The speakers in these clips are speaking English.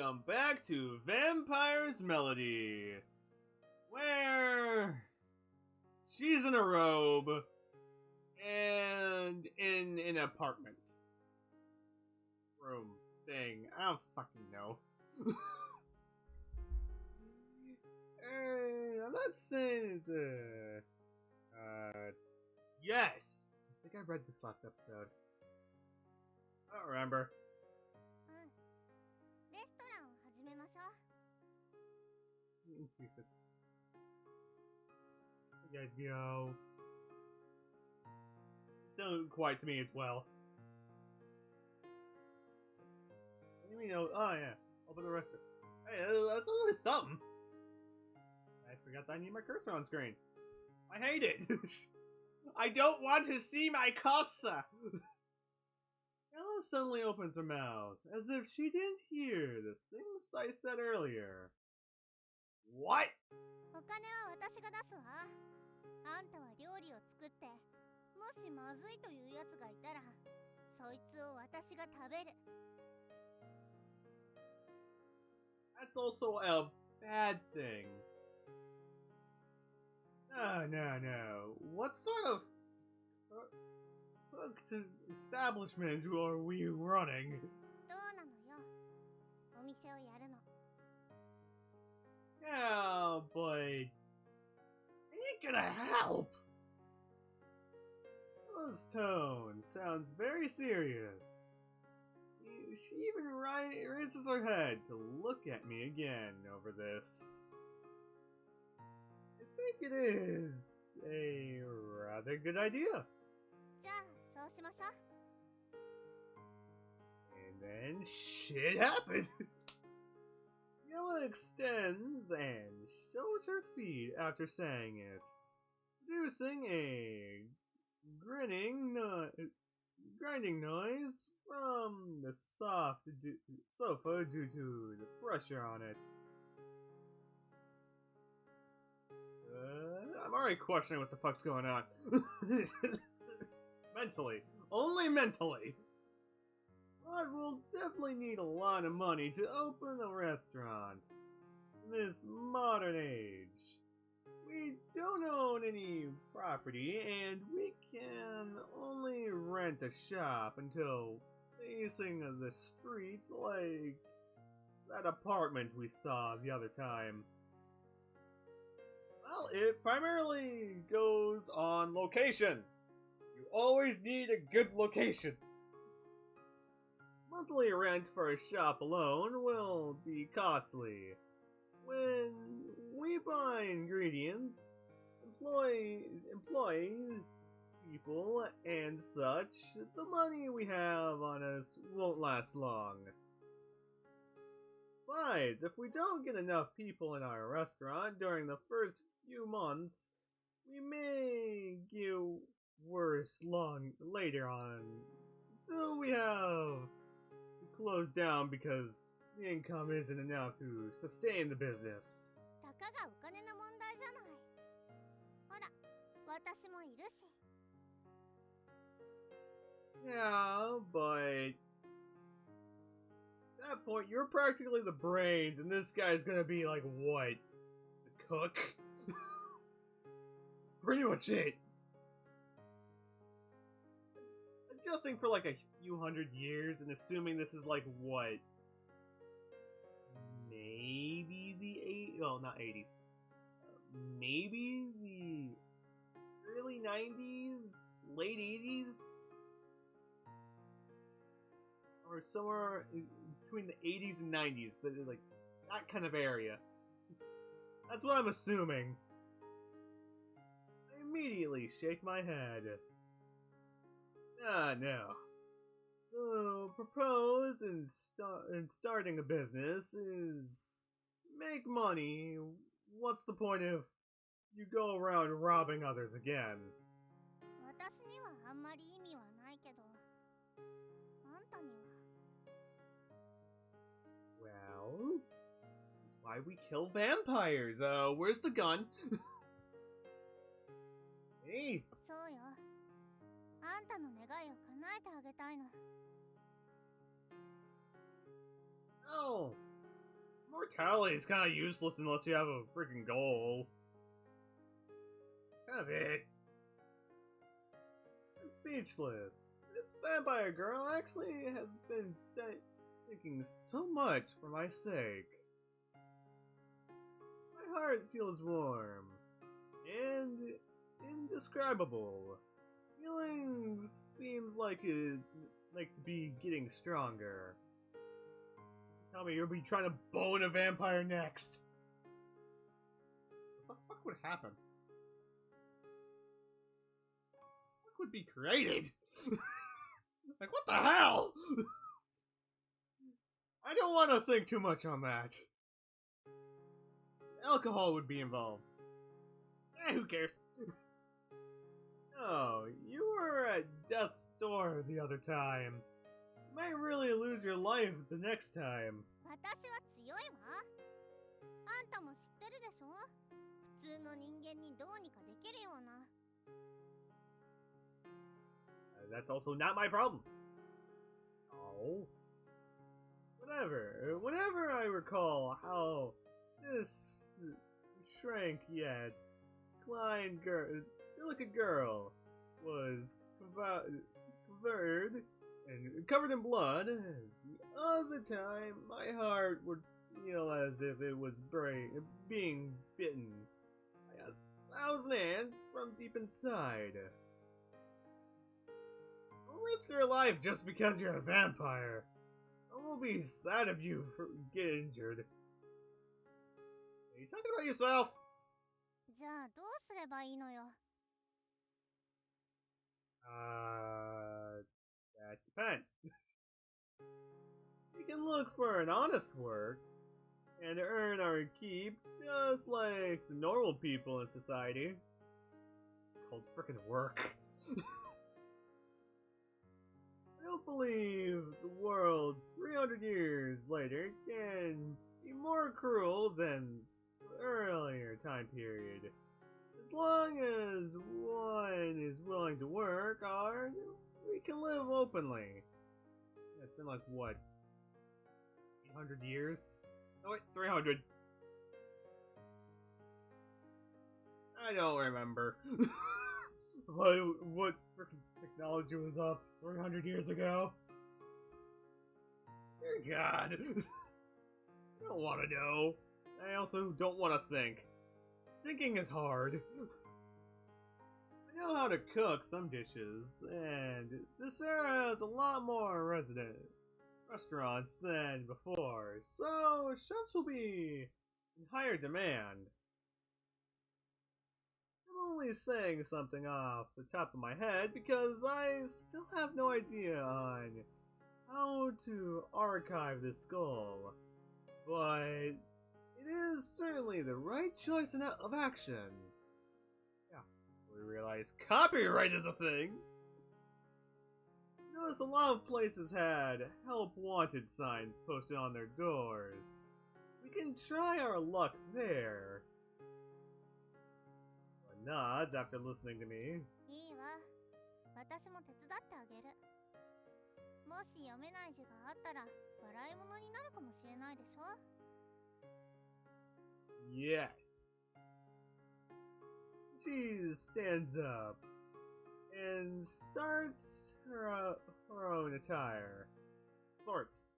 welcome back to Vampire's Melody, where she's in a robe and in an apartment room thing. I don't fucking know. I'm not saying it's yes. I think I read this last episode. I don't remember. Increase it. You guys go. It sounded quiet to me as well. What do you mean? Oh yeah. Open the rest of it. Hey, that's only something. I forgot that I need my cursor on screen. I hate it. I don't want to see my cursor. Ella suddenly opens her mouth, as if she didn't hear the things I said earlier. What? お金は私が出すわ。あんたは料理を作って、もしまずいというやつがいたら、そいつを私が食べる。That's also a bad thing. No. What sort of cooked establishment are we running? どうなのよ。お店をやるの。Yeah, but it ain't gonna help. Ella's tone sounds very serious. She even raises her head to look at me again over this. I think it is a rather good idea. じゃあ、そうしましょう。 And then shit happened. Ella extends and shows her feet after saying it, producing a grinding noise from the soft sofa due to the pressure on it. I'm already questioning what the fuck's going on. Mentally. Only mentally. But we'll definitely need a lot of money to open a restaurant in this modern age. We don't own any property, and we can only rent a shop until facing the streets like that apartment we saw the other time. Well, it primarily goes on location. You always need a good location. Monthly rent for a shop alone will be costly. When we buy ingredients, employ people, and such, the money we have on us won't last long. Besides, if we don't get enough people in our restaurant during the first few months, we may get worse long later on, until we have closed down because the income isn't enough to sustain the business. たかがお金の問題じゃない。ほら、私もいるし。 Yeah, but at that point, you're practically the brains, and this guy's gonna be like, what? The cook? Pretty much it. Adjusting for like a few hundred years and assuming this is like what? Maybe the not 80s. Maybe the early 90s, late 80s? Or somewhere between the 80s and 90s, like that kind of area. That's what I'm assuming. I immediately shake my head. No. So, propose in starting a business is make money. What's the point if you go around robbing others again? 私にはあんまり意味はないけど、あんたには。 Well, that's why we kill vampires. Where's the gun? Hey. そうよ。あんたの願いを叶えてあげたいの。Oh, Immortality is kind of useless unless you have a freaking goal. Have it. I'm speechless. This vampire girl actually has been thinking so much for my sake. My heart feels warm and indescribable. Feeling seems like to be getting stronger. Tell me you'll be trying to bone a vampire next. What the fuck would happen? What would be created? Like, what the hell? I don't want to think too much on that. Alcohol would be involved. Who cares? Oh, you were at death's door the other time. You might really lose your life the next time. 私は強いわ。あんたも知ってるでしょ。普通の人間にどうにかできるような。That's also not my problem. Oh. Whenever I recall how this shrank yet delicate girl was covered and covered in blood, the other time my heart would feel as if it was being bitten by 1,000 ants from deep inside. Don't risk your life just because you're a vampire. I will be sad if you get injured. Are you talking about yourself? じゃあどうすればいいのよ。That depends. We can look for an honest work and earn our keep just like the normal people in society. It's called frickin' work. I don't believe the world 300 years later can be more cruel than the earlier time period. As long as one is willing to work hard, we can live openly. It's been like, what, 800 years? Oh wait, 300. I don't remember. What freaking technology was up 300 years ago? Dear God. I don't want to know. I also don't want to think. Thinking is hard. I know how to cook some dishes, and this era has a lot more restaurants than before, so chefs will be in higher demand. I'm only saying something off the top of my head because I still have no idea on how to archive this skull, but it is certainly the right choice of action. Yeah, we realize copyright is a thing. Notice a lot of places had help wanted signs posted on their doors. We can try our luck there. Nods after listening to me. いいわ。私も手伝ってあげる。もし読めない字があったら笑い物になるかもしれないでしょ。Yes. She stands up and starts her own attire. Sorts.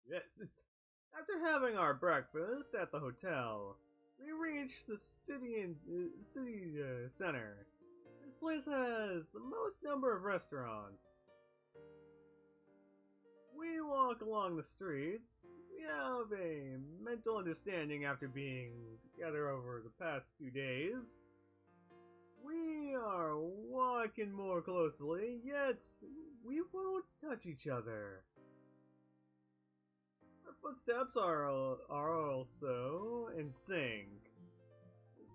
Yes. After having our breakfast at the hotel, we reach the city center. This place has the most number of restaurants. We walk along the streets. We have a mental understanding after being together over the past few days. We are walking more closely, yet we won't touch each other. Our footsteps are also in sync.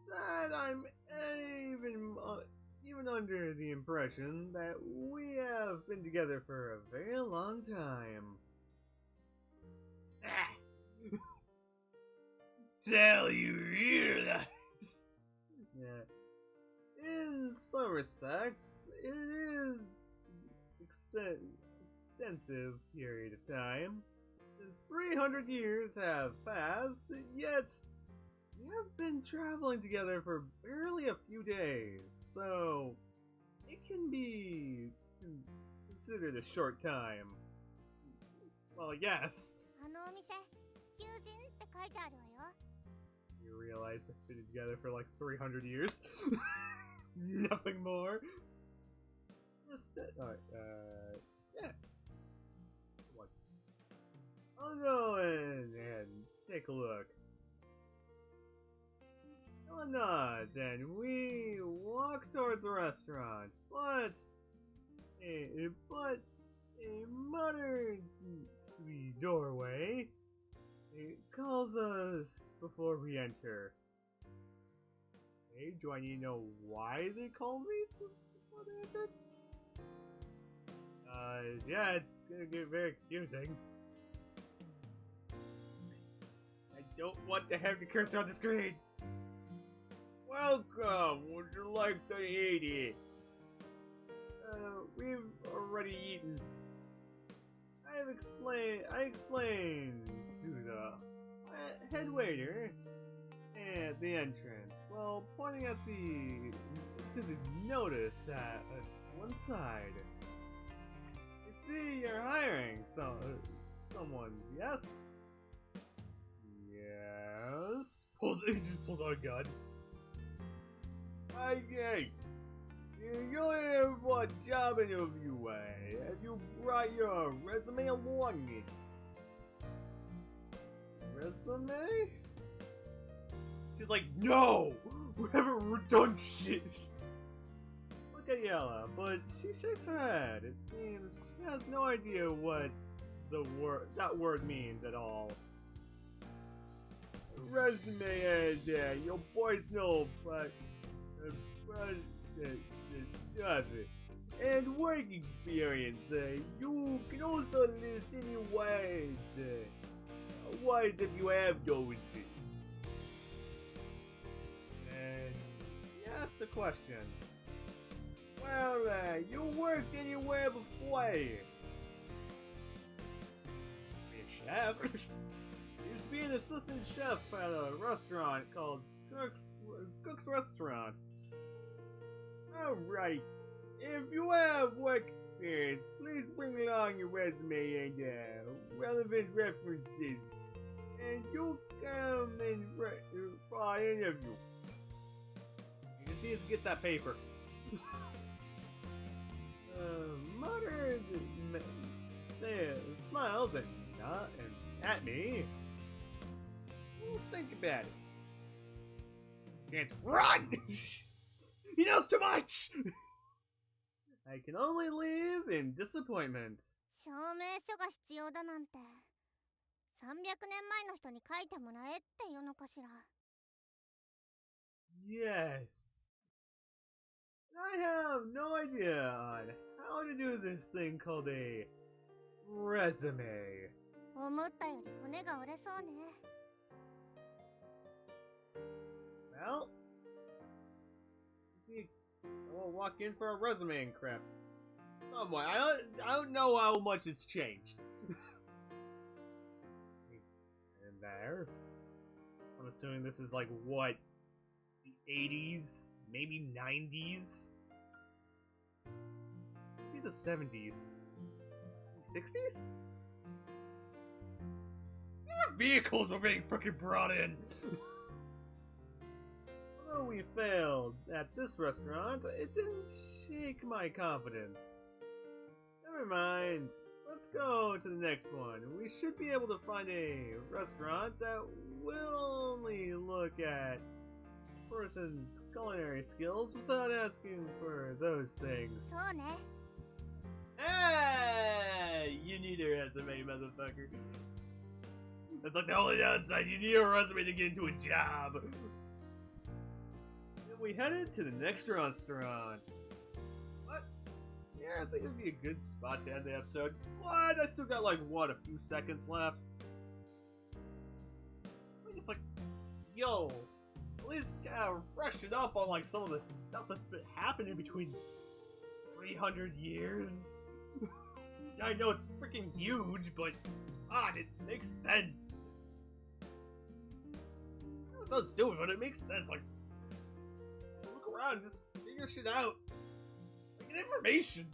That I'm even under the impression that we have been together for a very long time. Tell you realize. Yeah. In some respects, it is extensive period of time. Since 300 years have passed, yet we have been traveling together for barely a few days, so it can be considered a short time. Well, yes. あのお店求人って書いてあるわよ。 You realize they've been together for like 300 years? Nothing more. Just, alright, yeah. What? I'll go in and take a look. Or not, then we walk towards the restaurant, but a modern doorway it calls us before we enter. Hey, do I need to know why they call me before they enter? Yeah, it's gonna get very confusing. I don't want to have the cursor on the screen. Welcome, would you like to eat it? We've already eaten. I explained to the head waiter at the entrance while pointing at the notice at one side. You see, you're hiring someone, yes? Yes. He just pulls out a gun. Hey, you have a job interview. Have you brought your resume along? Resume? She's like, no! We haven't done shit! Look at Yella, but she shakes her head. It seems she has no idea what that word means at all. Resume, your boys know, but stuff. And work experience, you can also list any words. Words if you have those. And he asked the question. Well, you worked anywhere before? Be a chef? He used to be an assistant chef at a restaurant called Cook's Restaurant. Alright. If you have work experience, please bring along your resume and relevant references. And you'll come in for an interview. He just needs to get that paper. Mother smiles and at me. Think about it. Chance, run! He knows too much! I can only live in disappointment. 証明書が必要だなんて300年前の人に書いてもらえっていうのかしら。 Yes. I have no idea on how to do this thing called a resume. 思ったより骨が折れそうね。 Well, I'll walk in for a resume and crap. Somewhat. I don't know how much it's changed. And there. I'm assuming this is like what? The 80s? Maybe 90s? Maybe the 70s? 60s? What vehicles were being freaking brought in? Although we failed at this restaurant, it didn't shake my confidence. Never mind. Let's go to the next one. We should be able to find a restaurant that will only look at a person's culinary skills without asking for those things. そうね。 Hey! You need a resume, motherfucker. That's like the only downside. You need a resume to get into a job. We headed to the next restaurant. What? Yeah, I think it'd be a good spot to end the episode. What? I still got like, what, a few seconds left? I'm just like, yo, at least gotta freshen up on like some of the stuff that's been happening between 300 years. I know it's freaking huge, but God, it makes sense. It sounds stupid, but it makes sense. Like, look around, just figure shit out. Get information.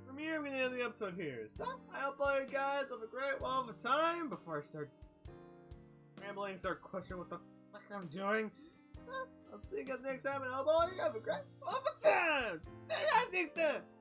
From here, I'm gonna end the episode here. So, I hope all you guys have a great one of a time before I start rambling and start questioning what the fuck I'm doing. I'll see you guys next time, and I hope all you have a great one of a time. See you guys next time.